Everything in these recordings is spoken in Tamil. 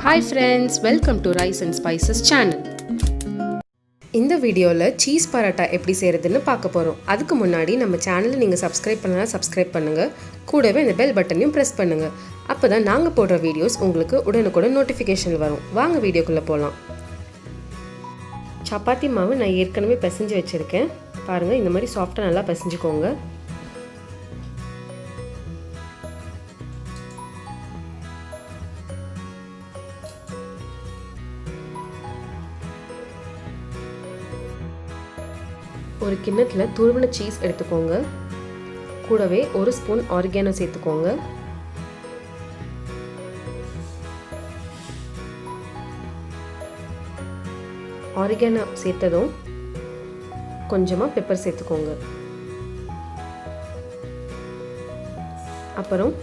Hi friends, welcome to Rice and Spices channel. இந்த வீடியோல சீஸ் பரோட்டா எப்படி செய்யறதுன்னு பார்க்க போறோம். அதுக்கு முன்னாடி நம்ம சேனலை நீங்க சப்ஸ்கிரைப் பண்ணலனா சப்ஸ்கிரைப் பண்ணுங்க. கூடவே இந்த பெல் பட்டனையும் பிரஸ் பண்ணுங்க. அப்பதான் நாங்க போடுற வீடியோஸ் உங்களுக்கு உடனுக்குடன் நோட்டிஃபிகேஷன் வரும். வாங்க வீடியோக்குள்ள போலாம். சப்பாத்தி மாவு நான் ஏற்கனவே பிசைஞ்சு வச்சிருக்கேன். பாருங்க இந்த மாதிரி சாஃப்ட்டா நல்லா பிசைஞ்சுக்கோங்க. ஒரு கிண்ணத்துல துருவின சீஸ் எடுத்துக்கோங்க. கூடவே ஒரு ஸ்பூன் ஆரிகானோ சேர்த்துக்கோங்க. ஆரிகானோ சேர்த்ததும் கொஞ்சமா பெப்பர் சேர்த்துக்கோங்க. அப்புறம்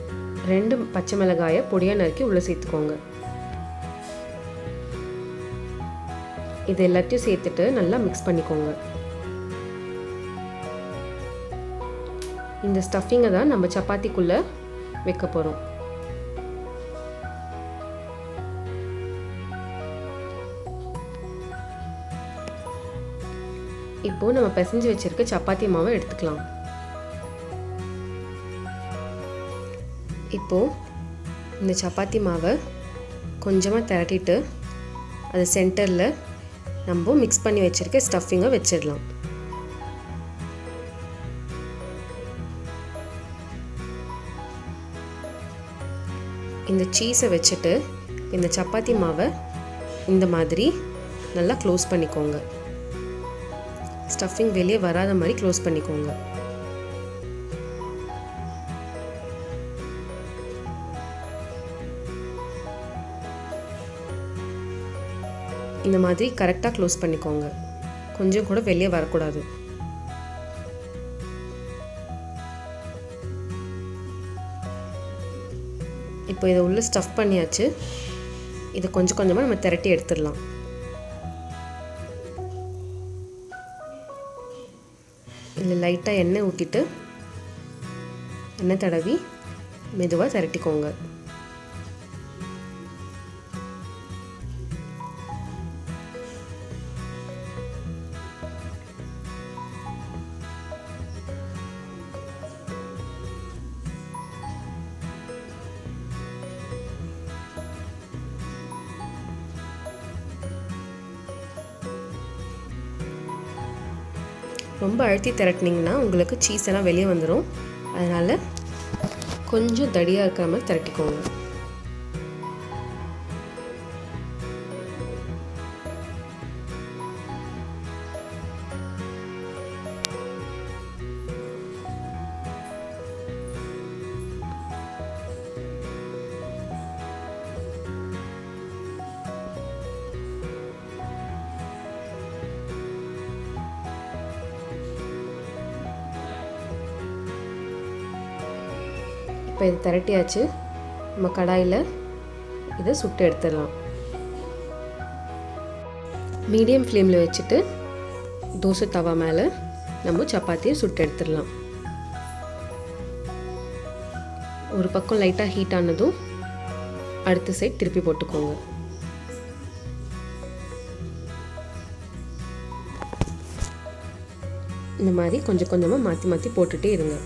2 பச்சை மிளகாயை பொடியா நறுக்கி உள்ள சேர்த்துக்கோங்க. இது எல்லாத்தையும் சேர்த்துட்டு நல்லா மிக்ஸ் பண்ணிக்கோங்க. இந்த ஸ்டஃபிங்கை தான் நம்ம சப்பாத்திக்குள்ள வைக்க போறோம். இப்போ நம்ம பிசைஞ்சு வச்சிருக்க சப்பாத்தி மாவை எடுத்துக்கலாம். இப்போ இந்த சப்பாத்தி மாவை கொஞ்சமா திரட்டிட்டு அது சென்டர்ல நம்ம மிக்ஸ் பண்ணி வச்சிருக்க ஸ்டஃபிங்கை வச்சிடலாம். இந்த சீஸை வச்சுட்டு இந்த சப்பாத்தி மாவை இந்த மாதிரி நல்லா க்ளோஸ் பண்ணிக்கோங்க. ஸ்டஃபிங் வெளியே வராத மாதிரி க்ளோஸ் பண்ணிக்கோங்க. இந்த மாதிரி கரெக்டாக க்ளோஸ் பண்ணிக்கோங்க. கொஞ்சம் கூட வெளியே வரக்கூடாது. இப்போ இதை உள்ள ஸ்டஃப் பண்ணியாச்சு. இதை கொஞ்சம் கொஞ்சமாக நம்ம திரட்டி எடுத்துடலாம். இதில் லைட்டாக எண்ணெய் ஊற்றிட்டு எண்ணெய் தடவி மெதுவாக திரட்டிக்கோங்க. ரொம்ப அழுத்தி திரட்டினீங்கன்னா உங்களுக்கு சீஸ் எல்லாம் வெளியே வந்துடும். அதனால் கொஞ்சம் தடியாக இருக்கிற மாதிரி திரட்டிக்கோங்க. இப்போ இது திரட்டியாச்சு. நம்ம கடாயில் இதை சுட்டு எடுத்துடலாம். மீடியம் ஃப்ளேமில் வச்சுட்டு தோசை தவா மேலே நம்ம சப்பாத்தியை சுட்டு எடுத்துடலாம். ஒரு பக்கம் லைட்டாக ஹீட் ஆனதும் அடுத்த சைட் திருப்பி போட்டுக்கோங்க. இந்த மாதிரி கொஞ்சம் கொஞ்சமாக மாற்றி மாற்றி போட்டுகிட்டே இருங்க.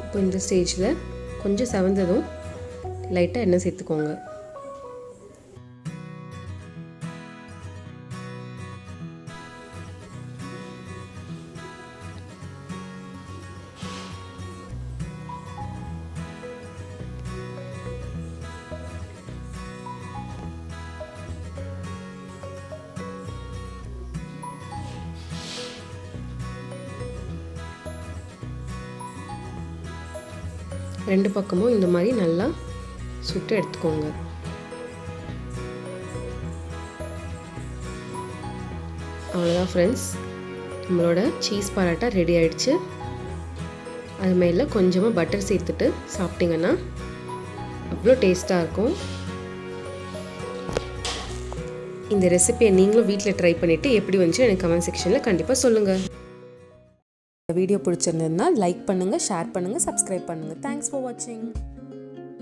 இப்போ இந்த ஸ்டேஜில் கொஞ்சம் செவந்ததும் லைட்டாக எண்ணெய் சேர்த்துக்கோங்க. ரெண்டு பக்கமும் இந்த மாதிரி நல்லா சுட்டு எடுத்துக்கோங்க. அவ்வளோதான் ஃப்ரெண்ட்ஸ், நம்மளோட சீஸ் பரோட்டா ரெடி ஆகிடுச்சு. அது மேலே கொஞ்சமாக பட்டர் சேர்த்துட்டு சாப்பிட்டிங்கன்னா அவ்வளோ டேஸ்ட்டாக இருக்கும். இந்த ரெசிபியை நீங்களும் வீட்டில் ட்ரை பண்ணிவிட்டு எப்படி வந்துச்சு எனக்கு கமெண்ட் செக்ஷனில் கண்டிப்பாக சொல்லுங்கள். இந்த வீடியோ பிடிச்சிருந்ததுன்னா லைக் பண்ணுங்கள், ஷேர் பண்ணுங்கள், சப்ஸ்கிரைப் பண்ணுங்கள். தேங்க்ஸ் ஃபார் வாட்சிங்.